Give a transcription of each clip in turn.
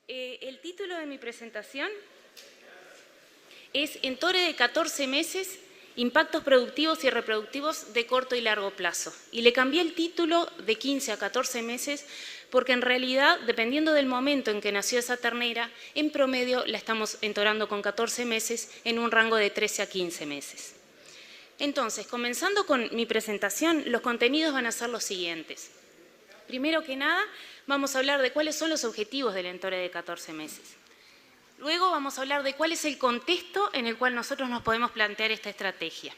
El título de mi presentación es Entore de 14 meses, impactos productivos y reproductivos de corto y largo plazo. Y le cambié el título de 15 a 14 meses porque en realidad, dependiendo del momento en que nació esa ternera, en promedio la estamos entorando con 14 meses en un rango de 13 a 15 meses. Entonces, comenzando con mi presentación, los contenidos van a ser los siguientes. Primero que nada, vamos a hablar de cuáles son los objetivos del Entore de 14 meses. Luego vamos a hablar de cuál es el contexto en el cual nosotros nos podemos plantear esta estrategia.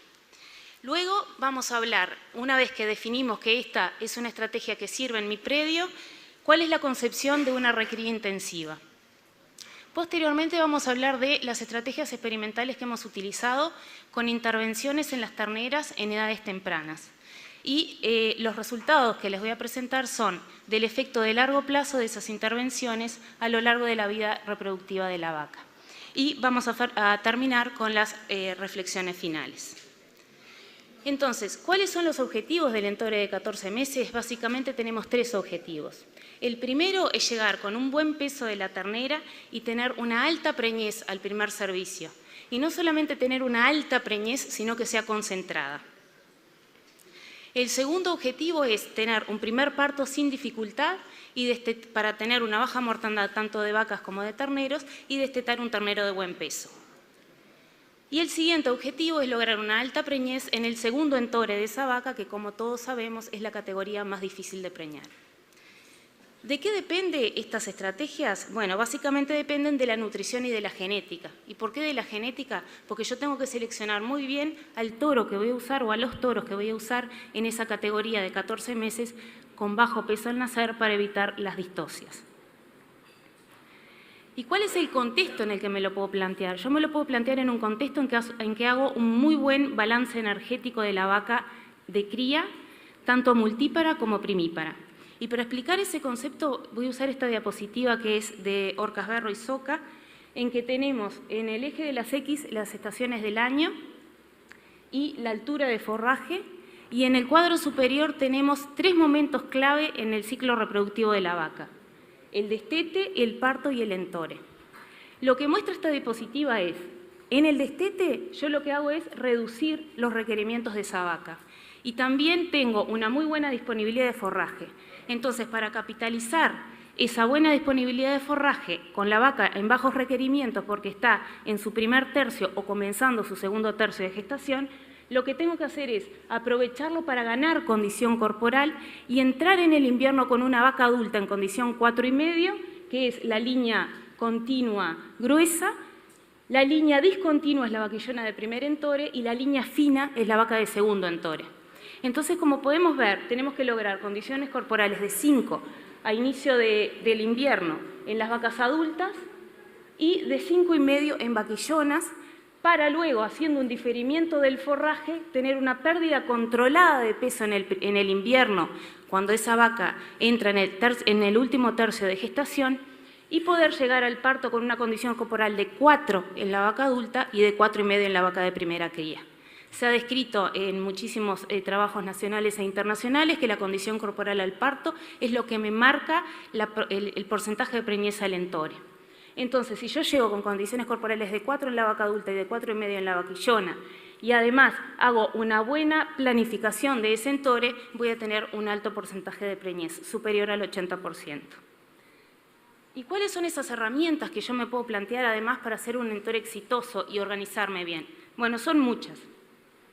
Luego vamos a hablar, una vez que definimos que esta es una estrategia que sirve en mi predio, cuál es la concepción de una recría intensiva. Posteriormente vamos a hablar de las estrategias experimentales que hemos utilizado con intervenciones en las terneras en edades tempranas. Y los resultados que les voy a presentar son del efecto de largo plazo de esas intervenciones a lo largo de la vida reproductiva de la vaca. Y vamos a terminar con las reflexiones finales. Entonces, ¿cuáles son los objetivos del Entore de 14 meses? Básicamente tenemos 3 objetivos. El primero es llegar con un buen peso de la ternera y tener una alta preñez al primer servicio. Y no solamente tener una alta preñez, sino que sea concentrada. El segundo objetivo es tener un primer parto sin dificultad y para tener una baja mortandad tanto de vacas como de terneros y destetar un ternero de buen peso. Y el siguiente objetivo es lograr una alta preñez en el segundo entore de esa vaca, que como todos sabemos es la categoría más difícil de preñar. ¿De qué dependen estas estrategias? Bueno, básicamente dependen de la nutrición y de la genética. ¿Y por qué de la genética? Porque yo tengo que seleccionar muy bien al toro que voy a usar o a los toros que voy a usar en esa categoría de 14 meses con bajo peso al nacer para evitar las distocias. ¿Y cuál es el contexto en el que me lo puedo plantear? Yo me lo puedo plantear en un contexto en que hago un muy buen balance energético de la vaca de cría, tanto multípara como primípara. Y para explicar ese concepto voy a usar esta diapositiva que es de Orcas-Berro y Soca, en que tenemos en el eje de las X las estaciones del año y la altura de forraje, y en el cuadro superior tenemos 3 momentos clave en el ciclo reproductivo de la vaca: el destete, el parto y el entore. Lo que muestra esta diapositiva es, en el destete yo lo que hago es reducir los requerimientos de esa vaca y también tengo una muy buena disponibilidad de forraje. Entonces, para capitalizar esa buena disponibilidad de forraje con la vaca en bajos requerimientos porque está en su primer tercio o comenzando su segundo tercio de gestación, lo que tengo que hacer es aprovecharlo para ganar condición corporal y entrar en el invierno con una vaca adulta en condición 4,5, que es la línea continua gruesa, la línea discontinua es la vaquillona de primer entore y la línea fina es la vaca de segundo entore. Entonces, como podemos ver, tenemos que lograr condiciones corporales de 5 a inicio del invierno en las vacas adultas y de 5,5 en vaquillonas, para luego, haciendo un diferimiento del forraje, tener una pérdida controlada de peso en el invierno, cuando esa vaca entra en el último tercio de gestación, y poder llegar al parto con una condición corporal de 4 en la vaca adulta y de 4,5 en la vaca de primera cría. Se ha descrito en muchísimos trabajos nacionales e internacionales que la condición corporal al parto es lo que me marca el porcentaje de preñez al entore. Entonces, si yo llego con condiciones corporales de 4 en la vaca adulta y de 4,5 en la vaquillona, y además hago una buena planificación de ese entore, voy a tener un alto porcentaje de preñez, superior al 80%. ¿Y cuáles son esas herramientas que yo me puedo plantear además para hacer un entore exitoso y organizarme bien? Bueno, son muchas.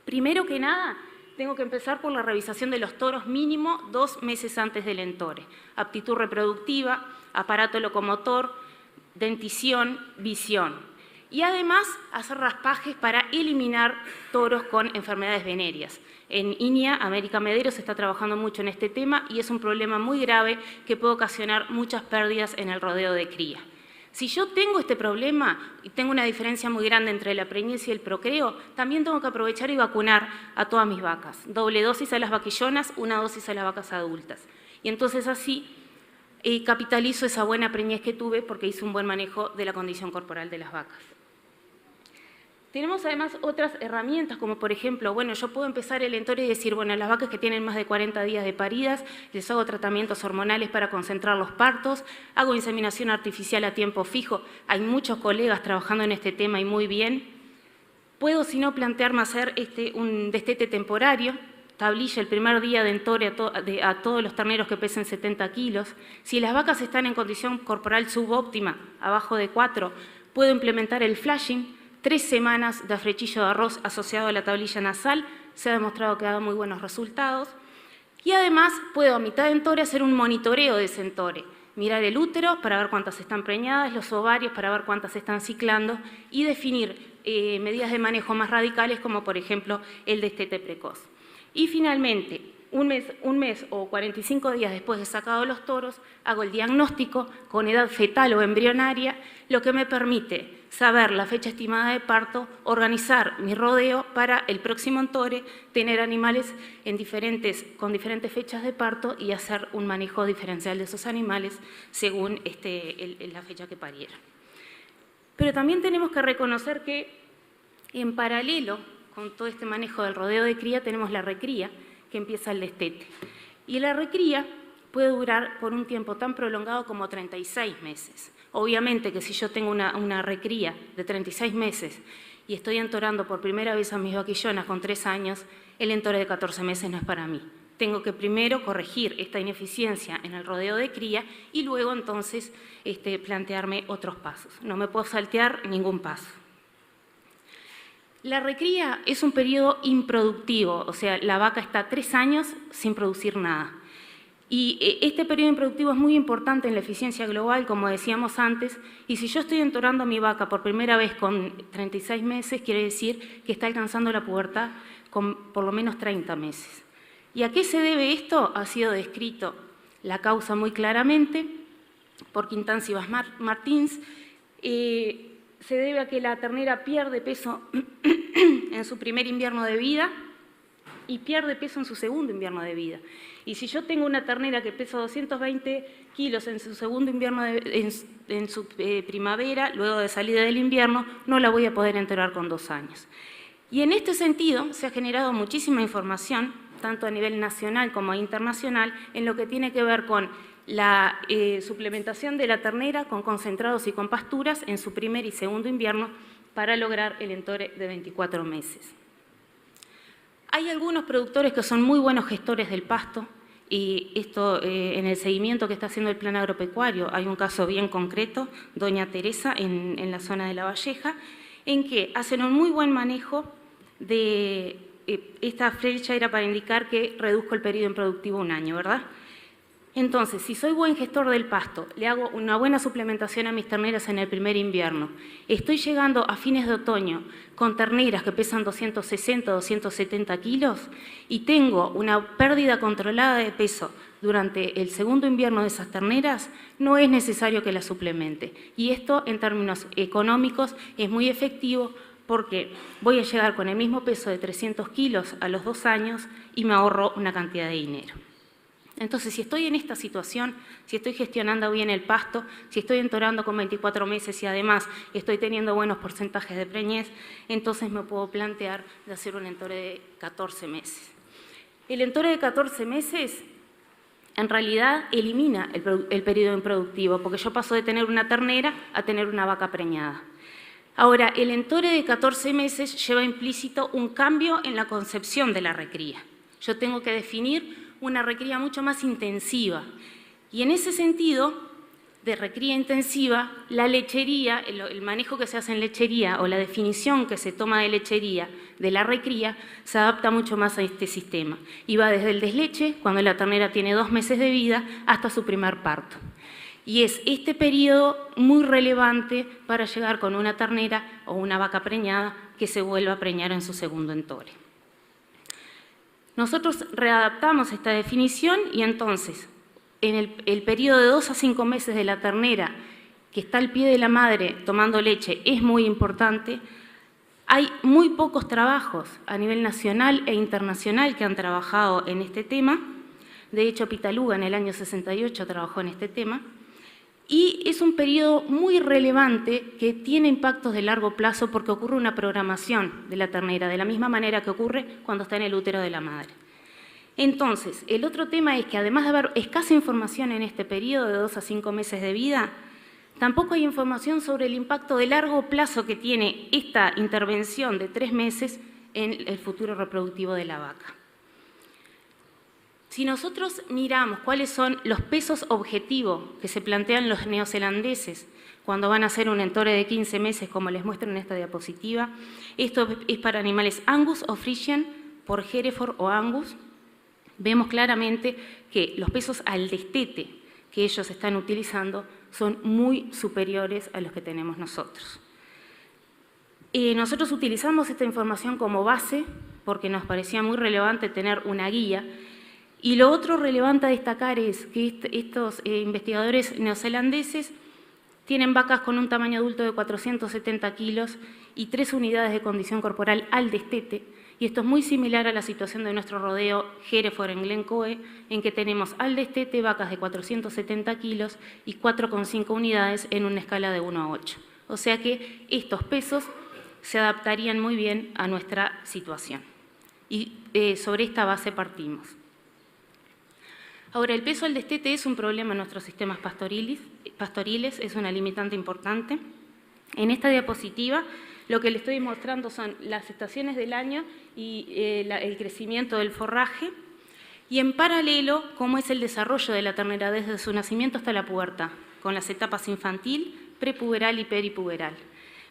Primero que nada, tengo que empezar por la revisación de los toros mínimo 2 meses antes del entore. Aptitud reproductiva, aparato locomotor, dentición, visión. Y además hacer raspajes para eliminar toros con enfermedades venéreas. En INIA, América Medero, se está trabajando mucho en este tema y es un problema muy grave que puede ocasionar muchas pérdidas en el rodeo de cría. Si yo tengo este problema y tengo una diferencia muy grande entre la preñez y el procreo, también tengo que aprovechar y vacunar a todas mis vacas. Doble dosis a las vaquillonas, una dosis a las vacas adultas. Y entonces así capitalizo esa buena preñez que tuve porque hice un buen manejo de la condición corporal de las vacas. Tenemos además otras herramientas, como por ejemplo, bueno, yo puedo empezar el entore y decir, bueno, las vacas que tienen más de 40 días de paridas, les hago tratamientos hormonales para concentrar los partos, hago inseminación artificial a tiempo fijo. Hay muchos colegas trabajando en este tema y muy bien. Puedo, si no, plantearme hacer un destete temporario, tablilla el primer día de entore a todos los terneros que pesen 70 kilos. Si las vacas están en condición corporal subóptima, abajo de 4, puedo implementar el flashing, 3 semanas de afrechillo de arroz asociado a la tablilla nasal, se ha demostrado que da muy buenos resultados. Y además puedo a mitad de entore hacer un monitoreo de ese entore, mirar el útero para ver cuántas están preñadas, los ovarios para ver cuántas están ciclando y definir medidas de manejo más radicales como por ejemplo el destete precoz. Y finalmente, un mes o 45 días después de sacado los toros, hago el diagnóstico con edad fetal o embrionaria, lo que me permite saber la fecha estimada de parto, organizar mi rodeo para el próximo entore, tener animales con diferentes fechas de parto y hacer un manejo diferencial de esos animales según la fecha que parieron. Pero también tenemos que reconocer que en paralelo con todo este manejo del rodeo de cría tenemos la recría, que empieza el destete. Y la recría puede durar por un tiempo tan prolongado como 36 meses. Obviamente que si yo tengo una recría de 36 meses y estoy entorando por primera vez a mis vaquillonas con 3 años, el entore de 14 meses no es para mí. Tengo que primero corregir esta ineficiencia en el rodeo de cría y luego entonces plantearme otros pasos. No me puedo saltear ningún paso. La recría es un periodo improductivo, o sea, la vaca está 3 años sin producir nada. Y este periodo improductivo es muy importante en la eficiencia global, como decíamos antes, y si yo estoy entorando a mi vaca por primera vez con 36 meses, quiere decir que está alcanzando la pubertad con por lo menos 30 meses. ¿Y a qué se debe esto? Ha sido descrito la causa muy claramente por Quintans y Martins. Se debe a que la ternera pierde peso en su primer invierno de vida y pierde peso en su segundo invierno de vida. Y si yo tengo una ternera que pesa 220 kilos en su segundo invierno, en su primavera, luego de salida del invierno, no la voy a poder enterar con 2 años. Y en este sentido se ha generado muchísima información, tanto a nivel nacional como internacional, en lo que tiene que ver con la suplementación de la ternera con concentrados y con pasturas en su primer y segundo invierno para lograr el entore de 24 meses. Hay algunos productores que son muy buenos gestores del pasto y esto en el seguimiento que está haciendo el plan agropecuario hay un caso bien concreto, doña Teresa en la zona de La Valleja, en que hacen un muy buen manejo de esta flecha era para indicar que reduzco el periodo improductivo 1 año, ¿verdad? Entonces, si soy buen gestor del pasto, le hago una buena suplementación a mis terneras en el primer invierno, estoy llegando a fines de otoño con terneras que pesan 260 o 270 kilos y tengo una pérdida controlada de peso durante el segundo invierno de esas terneras, no es necesario que las suplemente. Y esto, en términos económicos, es muy efectivo porque voy a llegar con el mismo peso de 300 kilos a los 2 años y me ahorro una cantidad de dinero. Entonces, si estoy en esta situación, si estoy gestionando bien el pasto, si estoy entorando con 24 meses y además estoy teniendo buenos porcentajes de preñez, entonces me puedo plantear de hacer un entore de 14 meses. El entore de 14 meses en realidad elimina el periodo improductivo, porque yo paso de tener una ternera a tener una vaca preñada. Ahora, el entore de 14 meses lleva implícito un cambio en la concepción de la recría. Yo tengo que definir una recría mucho más intensiva. Y en ese sentido, de recría intensiva, la lechería, el manejo que se hace en lechería o la definición que se toma de lechería de la recría, se adapta mucho más a este sistema. Y va desde el desleche, cuando la ternera tiene 2 meses de vida, hasta su primer parto. Y es este periodo muy relevante para llegar con una ternera o una vaca preñada que se vuelva a preñar en su segundo entore. Nosotros readaptamos esta definición y entonces, en el periodo de 2 a 5 meses de la ternera, que está al pie de la madre tomando leche, es muy importante. Hay muy pocos trabajos a nivel nacional e internacional que han trabajado en este tema. De hecho, Pitaluga en el año 68 trabajó en este tema. Y es un periodo muy relevante que tiene impactos de largo plazo porque ocurre una programación de la ternera, de la misma manera que ocurre cuando está en el útero de la madre. Entonces, el otro tema es que además de haber escasa información en este periodo de 2 a 5 meses de vida, tampoco hay información sobre el impacto de largo plazo que tiene esta intervención de 3 meses en el futuro reproductivo de la vaca. Si nosotros miramos cuáles son los pesos objetivos que se plantean los neozelandeses cuando van a hacer un entore de 15 meses, como les muestro en esta diapositiva, esto es para animales Angus o Friesian por Hereford o Angus, vemos claramente que los pesos al destete que ellos están utilizando son muy superiores a los que tenemos nosotros. Nosotros utilizamos esta información como base porque nos parecía muy relevante tener una guía. Y lo otro relevante a destacar es que estos investigadores neozelandeses tienen vacas con un tamaño adulto de 470 kilos y 3 unidades de condición corporal al destete, y esto es muy similar a la situación de nuestro rodeo Hereford en Glencoe, en que tenemos al destete vacas de 470 kilos y 4,5 unidades en una escala de 1 a 8. O sea que estos pesos se adaptarían muy bien a nuestra situación. Y sobre esta base partimos. Ahora, el peso al destete es un problema en nuestros sistemas pastoriles, es una limitante importante. En esta diapositiva lo que les estoy mostrando son las estaciones del año y el crecimiento del forraje, y en paralelo cómo es el desarrollo de la ternera desde su nacimiento hasta la pubertad, con las etapas infantil, prepuberal y peripuberal.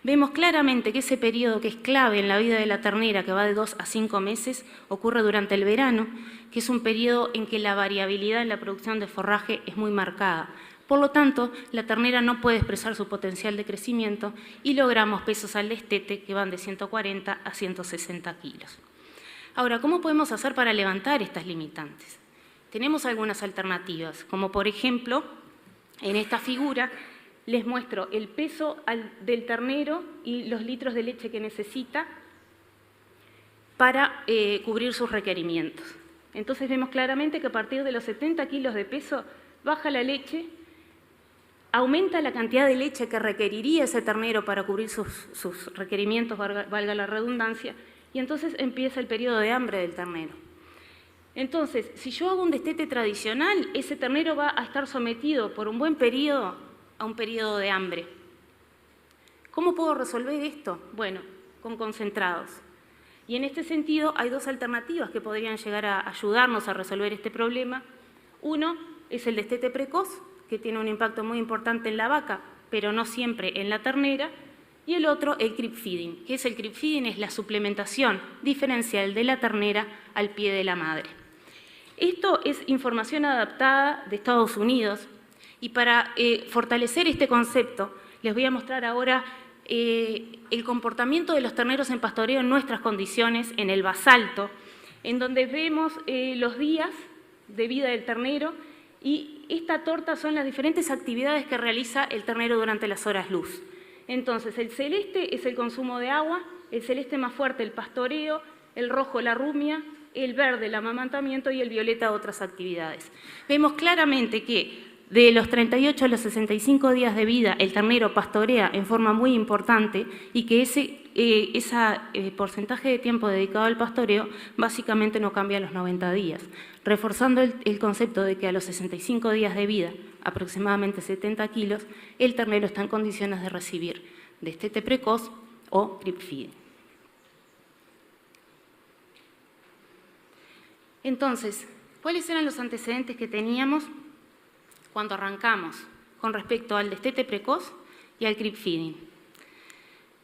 Vemos claramente que ese periodo que es clave en la vida de la ternera, que va de 2 a 5 meses, ocurre durante el verano, que es un periodo en que la variabilidad en la producción de forraje es muy marcada. Por lo tanto, la ternera no puede expresar su potencial de crecimiento y logramos pesos al destete que van de 140 a 160 kilos. Ahora, ¿cómo podemos hacer para levantar estas limitantes? Tenemos algunas alternativas, como por ejemplo, en esta figura, les muestro el peso del ternero y los litros de leche que necesita para cubrir sus requerimientos. Entonces vemos claramente que a partir de los 70 kilos de peso baja la leche, aumenta la cantidad de leche que requeriría ese ternero para cubrir sus requerimientos, valga la redundancia, y entonces empieza el periodo de hambre del ternero. Entonces, si yo hago un destete tradicional, ese ternero va a estar sometido por un buen periodo a un periodo de hambre. ¿Cómo puedo resolver esto? Bueno, con concentrados. Y en este sentido hay 2 alternativas que podrían llegar a ayudarnos a resolver este problema. Uno es el destete precoz, que tiene un impacto muy importante en la vaca, pero no siempre en la ternera. Y el otro, el creep feeding. ¿Qué es el creep feeding? Es la suplementación diferencial de la ternera al pie de la madre. Esto es información adaptada de Estados Unidos. Y para fortalecer este concepto, les voy a mostrar ahora el comportamiento de los terneros en pastoreo en nuestras condiciones, en el basalto, en donde vemos los días de vida del ternero, y esta torta son las diferentes actividades que realiza el ternero durante las horas luz. Entonces, el celeste es el consumo de agua, el celeste más fuerte el pastoreo, el rojo la rumia, el verde el amamantamiento y el violeta otras actividades. Vemos claramente que de los 38 a los 65 días de vida el ternero pastorea en forma muy importante y que ese porcentaje de tiempo dedicado al pastoreo básicamente no cambia a los 90 días, reforzando el concepto de que a los 65 días de vida, aproximadamente 70 kilos, el ternero está en condiciones de recibir destete precoz o creep feeding. Entonces, ¿cuáles eran los antecedentes que teníamos cuando arrancamos con respecto al destete precoz y al creep feeding?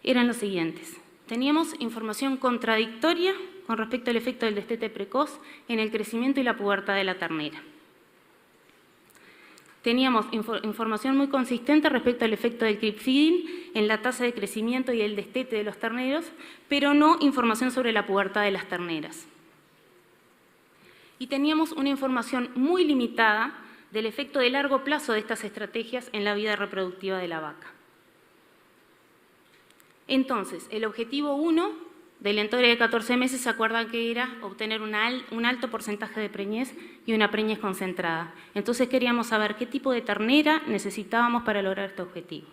Eran los siguientes. Teníamos información contradictoria con respecto al efecto del destete precoz en el crecimiento y la pubertad de la ternera. Teníamos información muy consistente respecto al efecto del creep feeding en la tasa de crecimiento y el destete de los terneros, pero no información sobre la pubertad de las terneras. Y teníamos una información muy limitada del efecto de largo plazo de estas estrategias en la vida reproductiva de la vaca. Entonces, el objetivo 1 del entore de 14 meses, se acuerdan que era obtener un alto porcentaje de preñez y una preñez concentrada. Entonces queríamos saber qué tipo de ternera necesitábamos para lograr este objetivo.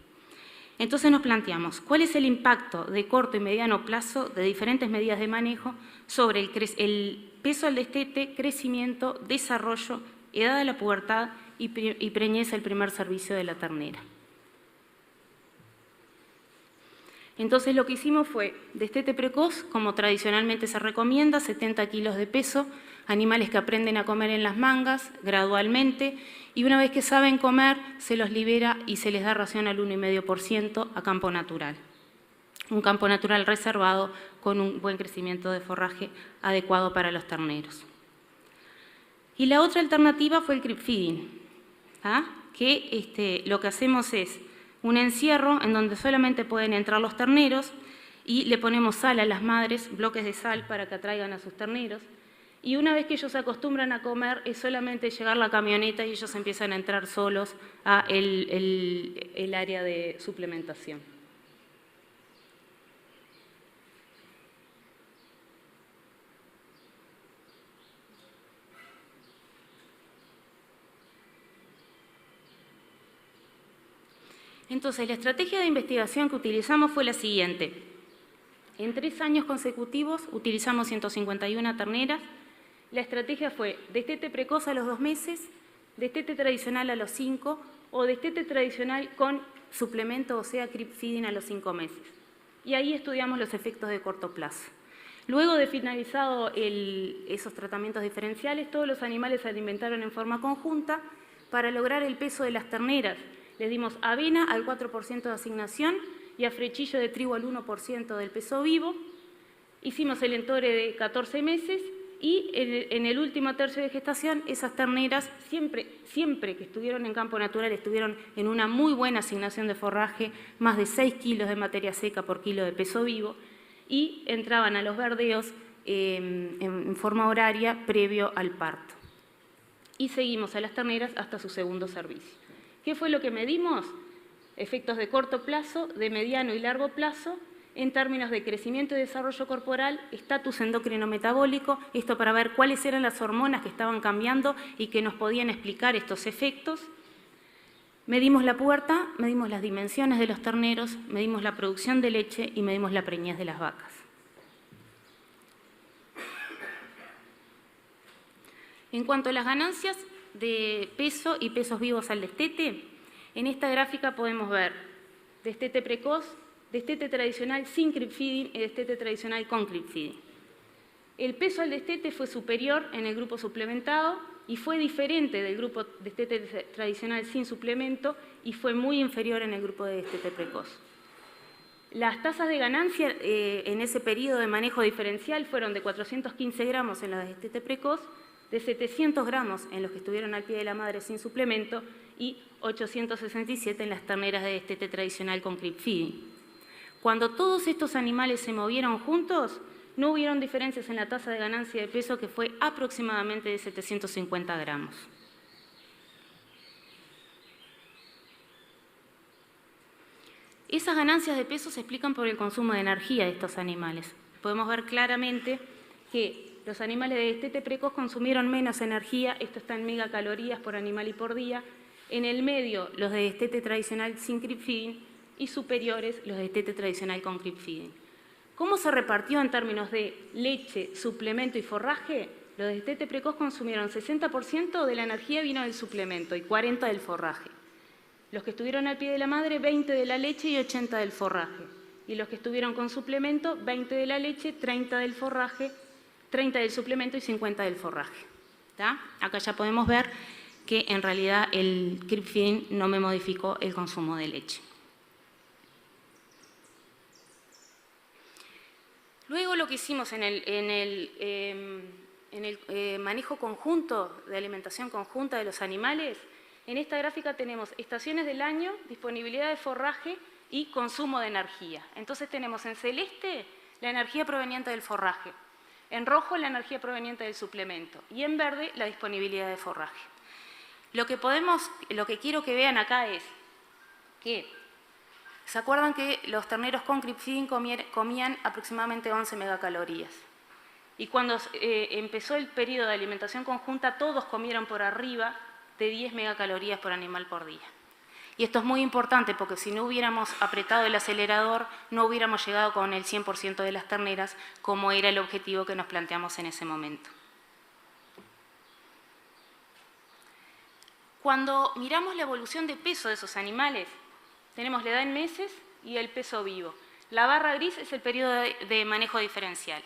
Entonces nos planteamos, ¿cuál es el impacto de corto y mediano plazo de diferentes medidas de manejo sobre el peso al destete, crecimiento, desarrollo, edad de la pubertad y preñez al primer servicio de la ternera? Entonces lo que hicimos fue destete precoz, como tradicionalmente se recomienda, 70 kilos de peso, animales que aprenden a comer en las mangas gradualmente, y una vez que saben comer se los libera y se les da ración al 1,5% a campo natural. Un campo natural reservado con un buen crecimiento de forraje adecuado para los terneros. Y la otra alternativa fue el crib feeding, que lo que hacemos es un encierro en donde solamente pueden entrar los terneros y le ponemos sal a las madres, bloques de sal para que atraigan a sus terneros. Y una vez que ellos se acostumbran a comer, es solamente llegar la camioneta y ellos empiezan a entrar solos a el área de suplementación. Entonces, la estrategia de investigación que utilizamos fue la siguiente. En 3 años consecutivos utilizamos 151 terneras. La estrategia fue destete precoz a los 2 meses, destete tradicional a los 5 o destete tradicional con suplemento, o sea, crib feeding a los 5 meses. Y ahí estudiamos los efectos de corto plazo. Luego de finalizado esos tratamientos diferenciales, todos los animales se alimentaron en forma conjunta para lograr el peso de las terneras. Les dimos avena al 4% de asignación y a frechillo de trigo al 1% del peso vivo. Hicimos el entore de 14 meses y en el último tercio de gestación esas terneras, siempre que estuvieron en campo natural, estuvieron en una muy buena asignación de forraje, más de 6 kilos de materia seca por kilo de peso vivo, y entraban a los verdeos en forma horaria previo al parto. Y seguimos a las terneras hasta su segundo servicio. ¿Qué fue lo que medimos? Efectos de corto plazo, de mediano y largo plazo, en términos de crecimiento y desarrollo corporal, estatus endocrino-metabólico, esto para ver cuáles eran las hormonas que estaban cambiando y que nos podían explicar estos efectos. Medimos la pubertad, medimos las dimensiones de los terneros, medimos la producción de leche y medimos la preñez de las vacas. En cuanto a las ganancias de peso y pesos vivos al destete, en esta gráfica podemos ver destete precoz, destete tradicional sin crib feeding y destete tradicional con crib feeding. El peso al destete fue superior en el grupo suplementado y fue diferente del grupo destete tradicional sin suplemento y fue muy inferior en el grupo de destete precoz. Las tasas de ganancia en ese periodo de manejo diferencial fueron de 415 gramos en los de destete precoz, de 700 gramos en los que estuvieron al pie de la madre sin suplemento y 867 en las terneras de destete tradicional con crib feeding. Cuando todos estos animales se movieron juntos, no hubieron diferencias en la tasa de ganancia de peso, que fue aproximadamente de 750 gramos. Esas ganancias de peso se explican por el consumo de energía de estos animales. Podemos ver claramente que los animales de destete precoz consumieron menos energía, esto está en megacalorías por animal y por día. En el medio, los de destete tradicional sin crib feeding y superiores, los de destete tradicional con crib feeding. ¿Cómo se repartió en términos de leche, suplemento y forraje? Los de destete precoz consumieron 60% de la energía vino del suplemento y 40% del forraje. Los que estuvieron al pie de la madre, 20% de la leche y 80% del forraje. Y los que estuvieron con suplemento, 20% de la leche, 30% del forraje, 30% del suplemento y 50% del forraje. ¿Tá? Acá ya podemos ver que en realidad el crib feeding no me modificó el consumo de leche. Luego lo que hicimos en el manejo conjunto, de alimentación conjunta de los animales, en esta gráfica tenemos estaciones del año, disponibilidad de forraje y consumo de energía. Entonces tenemos en celeste la energía proveniente del forraje, en rojo la energía proveniente del suplemento y en verde la disponibilidad de forraje. Lo que quiero que vean acá es que ¿Se acuerdan que los terneros con creep feeding comían aproximadamente 11 megacalorías? Y cuando empezó el periodo de alimentación conjunta, todos comieron por arriba de 10 megacalorías por animal por día. Y esto es muy importante porque si no hubiéramos apretado el acelerador, no hubiéramos llegado con el 100% de las terneras, como era el objetivo que nos planteamos en ese momento. Cuando miramos la evolución de peso de esos animales, tenemos la edad en meses y el peso vivo. La barra gris es el periodo de manejo diferencial.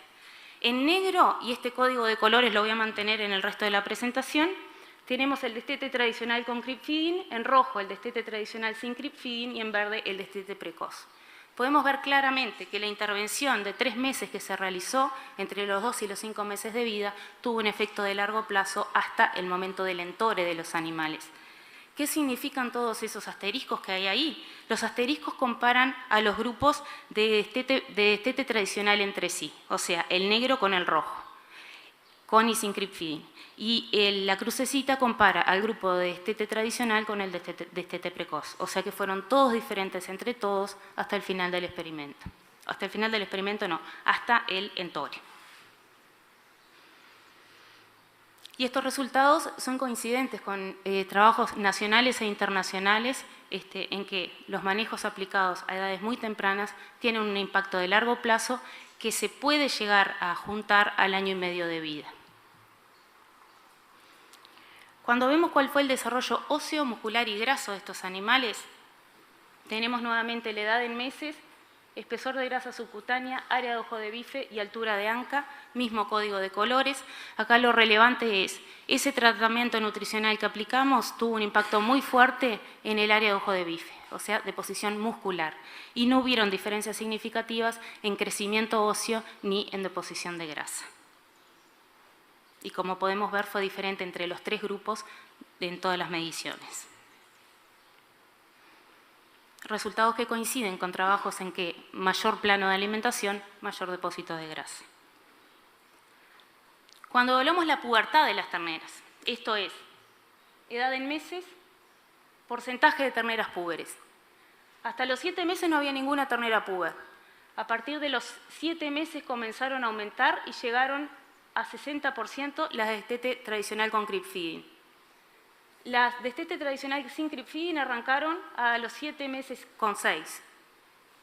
En negro, y este código de colores lo voy a mantener en el resto de la presentación, tenemos el destete tradicional con creep feeding, en rojo el destete tradicional sin creep feeding y en verde el destete precoz. Podemos ver claramente que la intervención de 3 meses que se realizó entre los 2 y los 5 meses de vida tuvo un efecto de largo plazo hasta el momento del entore de los animales. ¿Qué significan todos esos asteriscos que hay ahí? Los asteriscos comparan a los grupos de destete tradicional entre sí, o sea, el negro con el rojo, con y sin creep feeding. Y la crucecita compara al grupo de destete tradicional con el destete precoz, o sea que fueron todos diferentes entre todos hasta el final del experimento. Hasta el final del experimento no, hasta el entore. Y estos resultados son coincidentes con trabajos nacionales e internacionales en que los manejos aplicados a edades muy tempranas tienen un impacto de largo plazo que se puede llegar a juntar al año y medio de vida. Cuando vemos cuál fue el desarrollo óseo, muscular y graso de estos animales, tenemos nuevamente la edad en meses, espesor de grasa subcutánea, área de ojo de bife y altura de anca, mismo código de colores. Acá lo relevante es, ese tratamiento nutricional que aplicamos tuvo un impacto muy fuerte en el área de ojo de bife, o sea, deposición muscular, y no hubieron diferencias significativas en crecimiento óseo ni en deposición de grasa. Y como podemos ver, fue diferente entre los 3 grupos en todas las mediciones. Resultados que coinciden con trabajos en que mayor plano de alimentación, mayor depósito de grasa. Cuando evaluamos la pubertad de las terneras, esto es, edad en meses, porcentaje de terneras púberes. Hasta los 7 meses no había ninguna ternera púber. A partir de los 7 meses comenzaron a aumentar y llegaron a 60% las de destete tradicional con creep feeding. Las de destete tradicional sin creep feeding arrancaron a los 7 meses con 6.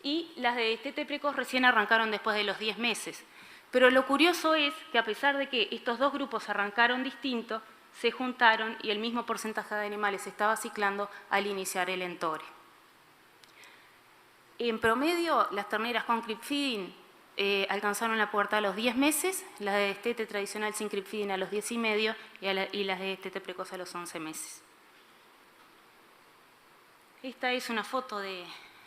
Y las de destete precoz recién arrancaron después de los 10 meses. Pero lo curioso es que a pesar de que estos dos grupos arrancaron distintos, se juntaron y el mismo porcentaje de animales se estaba ciclando al iniciar el entore. En promedio, las terneras con creep feeding alcanzaron la pubertad a los 10 meses, las de destete tradicional sin creep feeding a los 10 y medio y las de destete precoz a los 11 meses. Esta es una foto de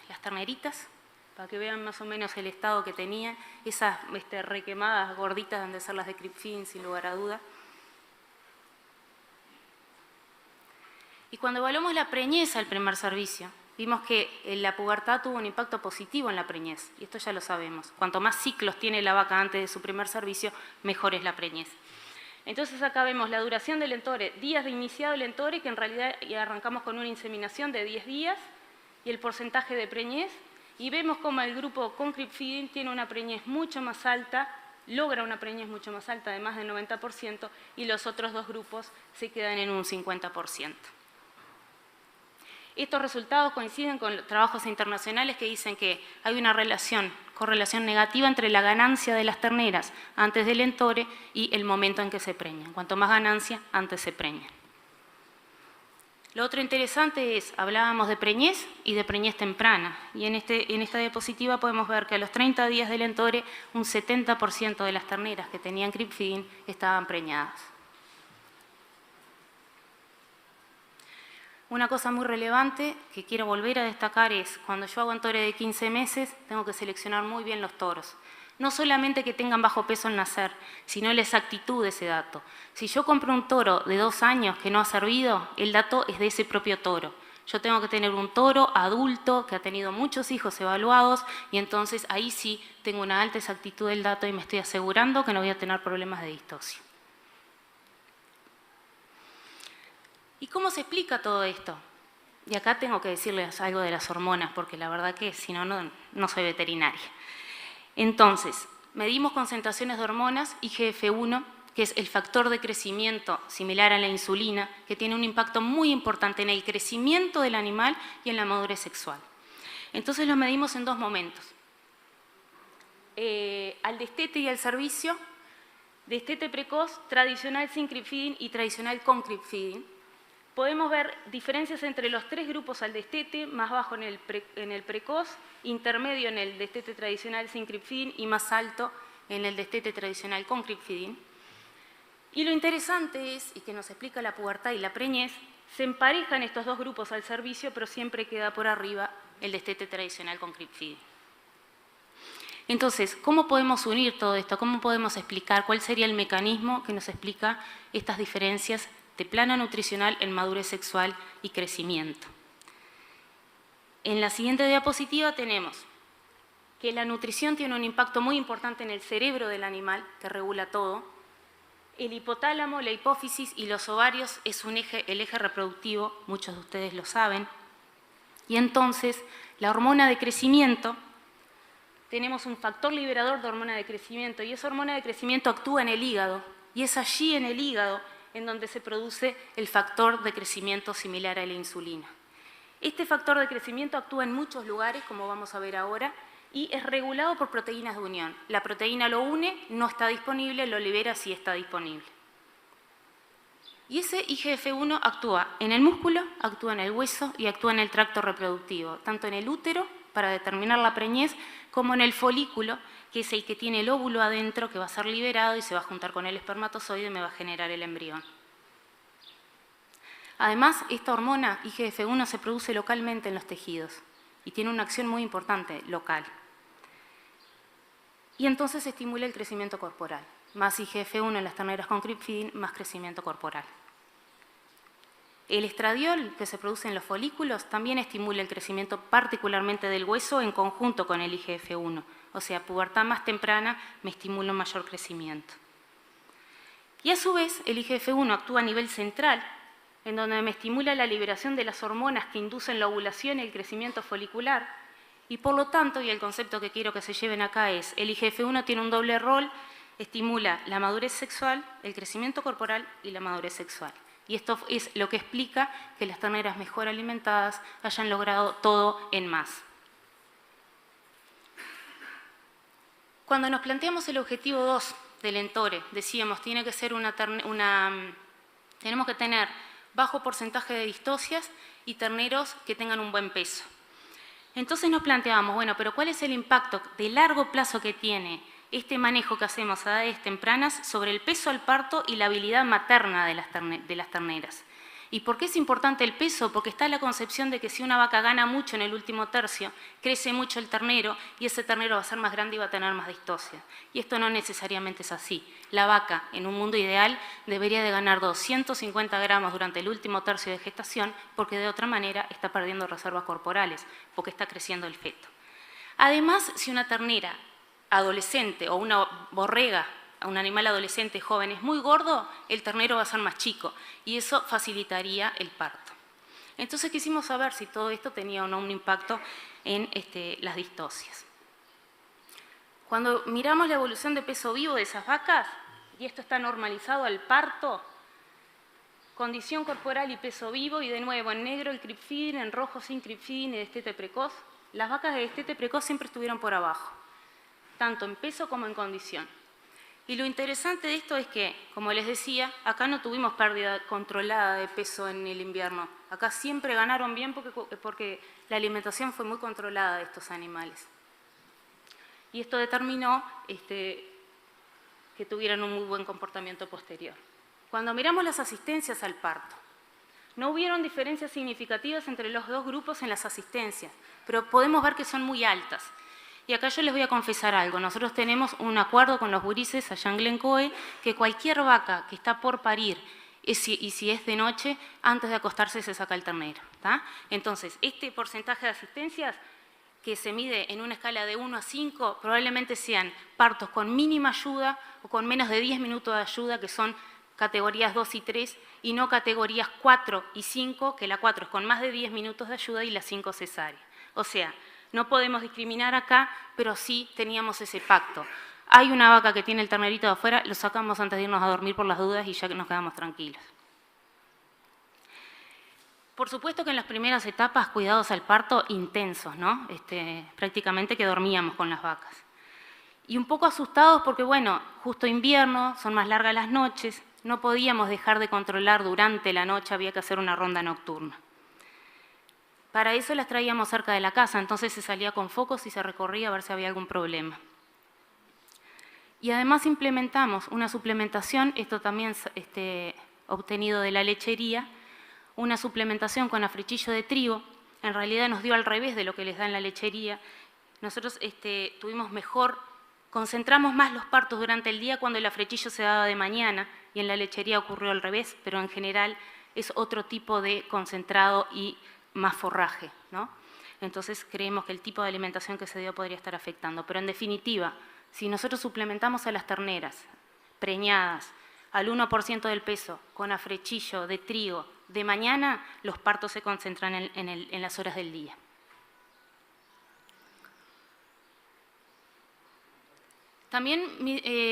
las terneritas, para que vean más o menos el estado que tenían, esas requemadas gorditas han de ser las de creep feeding sin lugar a duda. Y cuando evaluamos la preñez al primer servicio, vimos que la pubertad tuvo un impacto positivo en la preñez, y esto ya lo sabemos. Cuanto más ciclos tiene la vaca antes de su primer servicio, mejor es la preñez. Entonces acá vemos la duración del entore, días de iniciado el entore, que en realidad arrancamos con una inseminación de 10 días, y el porcentaje de preñez, y vemos cómo el grupo con creep feeding tiene una preñez mucho más alta, logra una preñez mucho más alta de más del 90%, y los otros dos grupos se quedan en un 50%. Estos resultados coinciden con trabajos internacionales que dicen que hay una correlación negativa entre la ganancia de las terneras antes del entore y el momento en que se preñan. Cuanto más ganancia, antes se preñan. Lo otro interesante es, hablábamos de preñez y de preñez temprana, y en esta diapositiva podemos ver que a los 30 días del entore un 70% de las terneras que tenían creep feeding estaban preñadas. Una cosa muy relevante que quiero volver a destacar es, cuando yo hago entore de 15 meses, tengo que seleccionar muy bien los toros. No solamente que tengan bajo peso al nacer, sino la exactitud de ese dato. Si yo compro un toro de 2 años que no ha servido, el dato es de ese propio toro. Yo tengo que tener un toro adulto que ha tenido muchos hijos evaluados y entonces ahí sí tengo una alta exactitud del dato y me estoy asegurando que no voy a tener problemas de distosia. ¿Y cómo se explica todo esto? Y acá tengo que decirles algo de las hormonas, porque la verdad que si no, no soy veterinaria. Entonces, medimos concentraciones de hormonas, IGF-1, que es el factor de crecimiento similar a la insulina, que tiene un impacto muy importante en el crecimiento del animal y en la madurez sexual. Entonces lo medimos en dos momentos. Al destete y al servicio, destete precoz, tradicional sin crib feeding y tradicional con crib feeding. Podemos ver diferencias entre los tres grupos al destete, más bajo en el precoz, intermedio en el destete tradicional sin crib feeding y más alto en el destete tradicional con crib feeding. Y lo interesante es, y que nos explica la pubertad y la preñez, se emparejan estos dos grupos al servicio, pero siempre queda por arriba el destete tradicional con crib feeding. Entonces, ¿cómo podemos unir todo esto? ¿Cómo podemos explicar cuál sería el mecanismo que nos explica estas diferencias de plano nutricional en madurez sexual y crecimiento? En la siguiente diapositiva tenemos que la nutrición tiene un impacto muy importante en el cerebro del animal, que regula todo. El hipotálamo, la hipófisis y los ovarios es el eje reproductivo, muchos de ustedes lo saben. Y entonces, la hormona de crecimiento, tenemos un factor liberador de hormona de crecimiento y esa hormona de crecimiento actúa en el hígado y es allí en el hígado en donde se produce el factor de crecimiento similar a la insulina. Este factor de crecimiento actúa en muchos lugares, como vamos a ver ahora, y es regulado por proteínas de unión. La proteína lo une, no está disponible, lo libera si está disponible. Y ese IGF-1 actúa en el músculo, actúa en el hueso y actúa en el tracto reproductivo, tanto en el útero, para determinar la preñez, como en el folículo, que es el que tiene el óvulo adentro, que va a ser liberado y se va a juntar con el espermatozoide y me va a generar el embrión. Además, esta hormona IGF-1 se produce localmente en los tejidos y tiene una acción muy importante local. Y entonces estimula el crecimiento corporal. Más IGF-1 en las terneras con crib feeding, más crecimiento corporal. El estradiol que se produce en los folículos también estimula el crecimiento particularmente del hueso en conjunto con el IGF-1. O sea, pubertad más temprana me estimula un mayor crecimiento. Y a su vez, el IGF-1 actúa a nivel central, en donde me estimula la liberación de las hormonas que inducen la ovulación y el crecimiento folicular. Y por lo tanto, y el concepto que quiero que se lleven acá es, el IGF-1 tiene un doble rol, estimula la madurez sexual, el crecimiento corporal y la madurez sexual. Y esto es lo que explica que las terneras mejor alimentadas hayan logrado todo en más. Cuando nos planteamos el objetivo 2 del ENTORE, decíamos, tenemos que tener bajo porcentaje de distocias y terneros que tengan un buen peso. Entonces nos planteamos, bueno, pero ¿cuál es el impacto de largo plazo que tiene este manejo que hacemos a edades tempranas sobre el peso al parto y la habilidad materna de las terneras? ¿Y por qué es importante el peso? Porque está la concepción de que si una vaca gana mucho en el último tercio, crece mucho el ternero y ese ternero va a ser más grande y va a tener más distocia. Y esto no necesariamente es así. La vaca, en un mundo ideal, debería de ganar 250 gramos durante el último tercio de gestación porque de otra manera está perdiendo reservas corporales, porque está creciendo el feto. Además, si una ternera adolescente o una borrega, un animal adolescente joven es muy gordo, el ternero va a ser más chico y eso facilitaría el parto. Entonces quisimos saber si todo esto tenía o no un impacto en las distocias. Cuando miramos la evolución de peso vivo de esas vacas, y esto está normalizado al parto, condición corporal y peso vivo, y de nuevo en negro el crib feeding, en rojo sin crib feeding y destete precoz, las vacas de destete precoz siempre estuvieron por abajo, tanto en peso como en condición. Y lo interesante de esto es que, como les decía, acá no tuvimos pérdida controlada de peso en el invierno. Acá siempre ganaron bien porque la alimentación fue muy controlada de estos animales. Y esto determinó que tuvieran un muy buen comportamiento posterior. Cuando miramos las asistencias al parto, no hubieron diferencias significativas entre los dos grupos en las asistencias, pero podemos ver que son muy altas. Y acá yo les voy a confesar algo. Nosotros tenemos un acuerdo con los gurises allá en Glencoe que cualquier vaca que está por parir, y si es de noche, antes de acostarse se saca el ternero. ¿Tá? Entonces, este porcentaje de asistencias que se mide en una escala de 1 a 5, probablemente sean partos con mínima ayuda o con menos de 10 minutos de ayuda, que son categorías 2 y 3, y no categorías 4 y 5, que la 4 es con más de 10 minutos de ayuda y la 5 cesárea. O sea, no podemos discriminar acá, pero sí teníamos ese pacto. Hay una vaca que tiene el ternerito de afuera, lo sacamos antes de irnos a dormir por las dudas y ya que nos quedamos tranquilos. Por supuesto que en las primeras etapas, cuidados al parto intensos, ¿no? Prácticamente que dormíamos con las vacas. Y un poco asustados porque, bueno, justo invierno, son más largas las noches, no podíamos dejar de controlar durante la noche, había que hacer una ronda nocturna. Para eso las traíamos cerca de la casa, entonces se salía con focos y se recorría a ver si había algún problema. Y además implementamos una suplementación, esto también obtenido de la lechería, una suplementación con africhillo de trigo. En realidad nos dio al revés de lo que les da en la lechería. Nosotros concentramos más los partos durante el día cuando el africhillo se daba de mañana, y en la lechería ocurrió al revés, pero en general es otro tipo de concentrado y más forraje, ¿no? Entonces creemos que el tipo de alimentación que se dio podría estar afectando. Pero en definitiva, si nosotros suplementamos a las terneras preñadas al 1% del peso con africhillo de trigo de mañana, los partos se concentran en las horas del día. También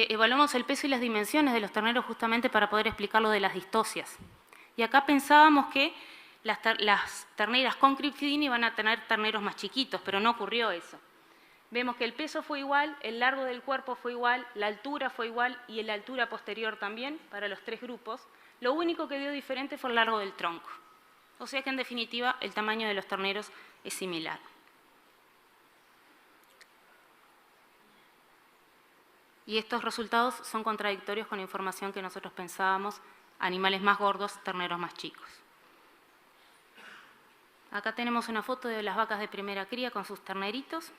evaluamos el peso y las dimensiones de los terneros justamente para poder explicar lo de las distocias. Y acá pensábamos que las terneras con crib feeding iban a tener terneros más chiquitos, pero no ocurrió eso. Vemos que el peso fue igual, el largo del cuerpo fue igual, la altura fue igual y la altura posterior también para los 3 grupos. Lo único que dio diferente fue el largo del tronco. O sea que en definitiva el tamaño de los terneros es similar. Y estos resultados son contradictorios con la información que nosotros pensábamos: animales más gordos, terneros más chicos. Acá tenemos una foto de las vacas de primera cría con sus terneritos.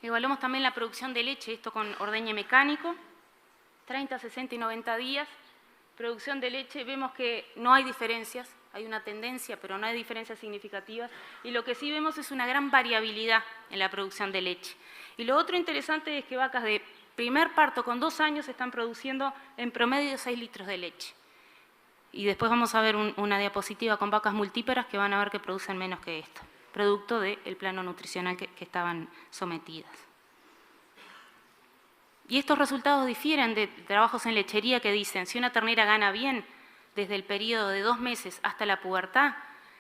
Evaluamos también la producción de leche, esto con ordeñe mecánico, 30, 60 y 90 días. Producción de leche, vemos que no hay diferencias, hay una tendencia, pero no hay diferencias significativas. Y lo que sí vemos es una gran variabilidad en la producción de leche. Y lo otro interesante es que vacas de primer parto con 2 años están produciendo en promedio 6 litros de leche. Y después vamos a ver una diapositiva con vacas multíparas que van a ver que producen menos que esto, producto del plano nutricional que estaban sometidas. Y estos resultados difieren de trabajos en lechería que dicen: si una ternera gana bien desde el periodo de 2 meses hasta la pubertad,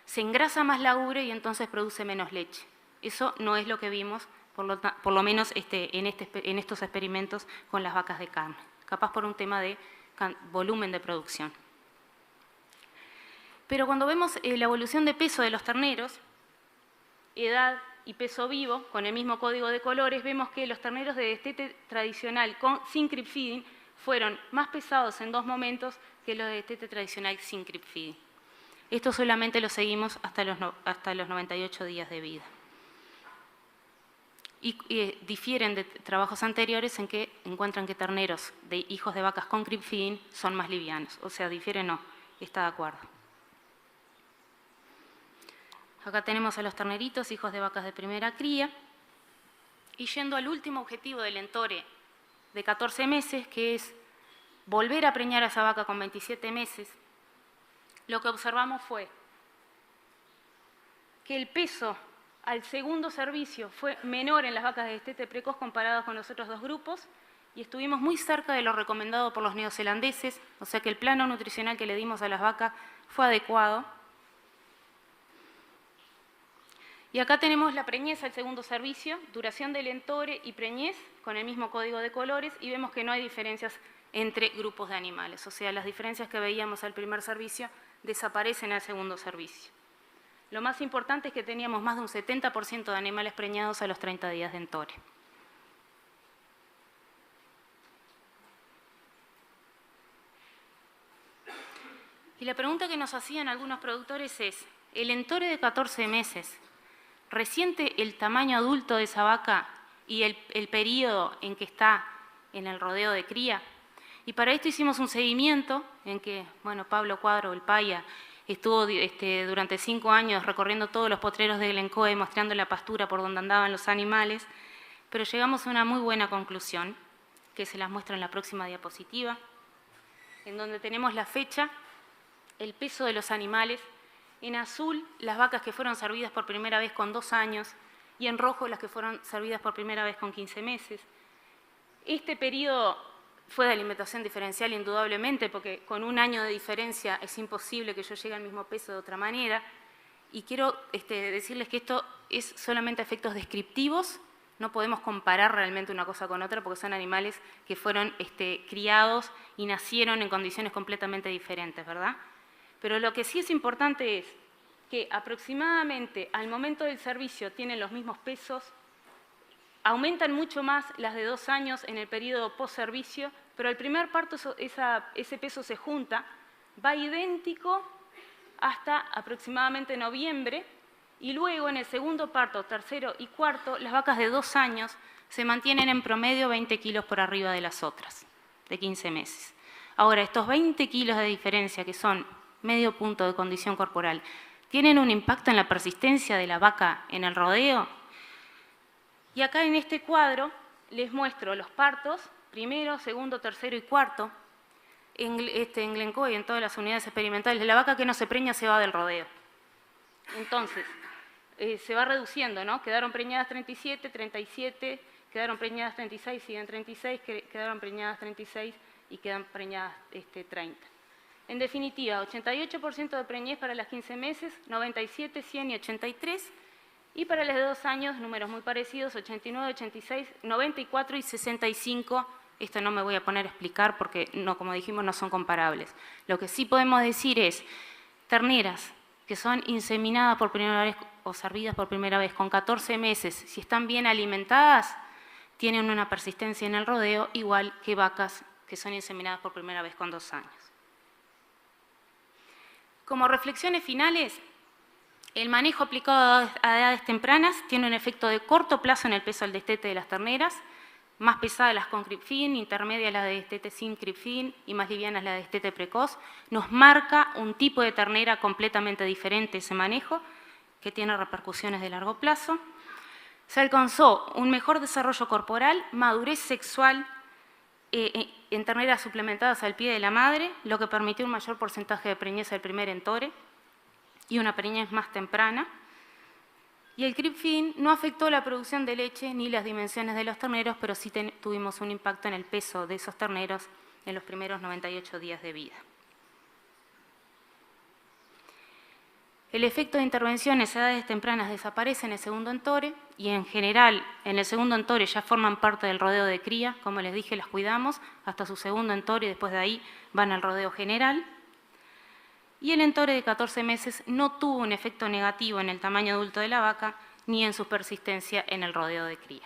se engrasa más la ubre y entonces produce menos leche. Eso no es lo que vimos, por lo menos en estos experimentos con las vacas de carne, capaz por un tema de volumen de producción. Pero cuando vemos la evolución de peso de los terneros, edad y peso vivo, con el mismo código de colores, vemos que los terneros de destete tradicional sin crib feeding fueron más pesados en 2 momentos que los de destete tradicional sin crib feeding. Esto solamente lo seguimos hasta los 98 días de vida. Y difieren de trabajos anteriores en que encuentran que terneros de hijos de vacas con crib feeding son más livianos. O sea, difieren no, está de acuerdo. Acá tenemos a los terneritos, hijos de vacas de primera cría. Y yendo al último objetivo del entore de 14 meses, que es volver a preñar a esa vaca con 27 meses, lo que observamos fue que el peso al segundo servicio fue menor en las vacas de destete precoz comparadas con los otros 2 grupos, y estuvimos muy cerca de lo recomendado por los neozelandeses, o sea que el plano nutricional que le dimos a las vacas fue adecuado. Y acá tenemos la preñez al segundo servicio, duración del entore y preñez con el mismo código de colores, y vemos que no hay diferencias entre grupos de animales. O sea, las diferencias que veíamos al primer servicio desaparecen al segundo servicio. Lo más importante es que teníamos más de un 70% de animales preñados a los 30 días de entore. Y la pregunta que nos hacían algunos productores es: ¿el entore de 14 meses resiente el tamaño adulto de esa vaca y el periodo en que está en el rodeo de cría? Y para esto hicimos un seguimiento en que, bueno, Pablo Cuadro, el Paya, estuvo durante 5 años recorriendo todos los potreros de Glencoe, mostrando la pastura por donde andaban los animales, pero llegamos a una muy buena conclusión, que se las muestro en la próxima diapositiva, en donde tenemos la fecha, el peso de los animales, en azul las vacas que fueron servidas por primera vez con 2 años y en rojo las que fueron servidas por primera vez con 15 meses. Este periodo fue de alimentación diferencial indudablemente, porque con 1 año de diferencia es imposible que yo llegue al mismo peso de otra manera. Y quiero decirles que esto es solamente efectos descriptivos, no podemos comparar realmente una cosa con otra porque son animales que fueron criados y nacieron en condiciones completamente diferentes, ¿verdad? Pero lo que sí es importante es que aproximadamente al momento del servicio tienen los mismos pesos, aumentan mucho más las de 2 años en el periodo post-servicio, pero al primer parto ese peso se junta, va idéntico hasta aproximadamente noviembre, y luego en el segundo parto, tercero y cuarto, las vacas de 2 años se mantienen en promedio 20 kilos por arriba de las otras, de 15 meses. Ahora, estos 20 kilos de diferencia, que son medio punto de condición corporal, ¿tienen un impacto en la persistencia de la vaca en el rodeo? Y acá en este cuadro les muestro los partos, primero, segundo, tercero y cuarto, en Glencoe y en todas las unidades experimentales. La vaca que no se preña se va del rodeo. Entonces, se va reduciendo, ¿no? Quedaron preñadas 37, 37, quedaron preñadas 36, siguen 36, quedaron preñadas 36 y quedan preñadas 30. En definitiva, 88% de preñez para las 15 meses, 97, 100 y 83. Y para las de 2 años, números muy parecidos, 89, 86, 94 y 65. Esto no me voy a poner a explicar porque, no, como dijimos, no son comparables. Lo que sí podemos decir es, terneras que son inseminadas por primera vez o servidas por primera vez con 14 meses, si están bien alimentadas, tienen una persistencia en el rodeo igual que vacas que son inseminadas por primera vez con 2 años. Como reflexiones finales, el manejo aplicado a edades tempranas tiene un efecto de corto plazo en el peso del destete de las terneras, más pesadas las con cripfin, intermedias las de destete sin cripfin y más livianas las de destete precoz. Nos marca un tipo de ternera completamente diferente ese manejo, que tiene repercusiones de largo plazo. Se alcanzó un mejor desarrollo corporal, madurez sexual en terneras suplementadas al pie de la madre, lo que permitió un mayor porcentaje de preñez al primer entore y una preñez más temprana. Y el cripfin no afectó la producción de leche ni las dimensiones de los terneros, pero sí tuvimos un impacto en el peso de esos terneros en los primeros 98 días de vida. El efecto de intervenciones a edades tempranas desaparece en el segundo entore y en general en el segundo entore ya forman parte del rodeo de cría, como les dije, las cuidamos hasta su segundo entore y después de ahí van al rodeo general. Y el entore de 14 meses no tuvo un efecto negativo en el tamaño adulto de la vaca ni en su persistencia en el rodeo de cría.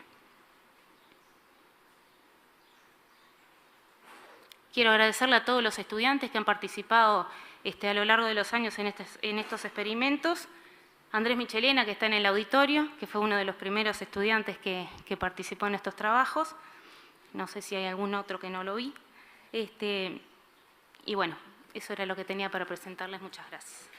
Quiero agradecerle a todos los estudiantes que han participado a lo largo de los años en estos experimentos. Andrés Michelena, que está en el auditorio, que fue uno de los primeros estudiantes que participó en estos trabajos. No sé si hay algún otro que no lo vi. Y bueno, eso era lo que tenía para presentarles. Muchas gracias.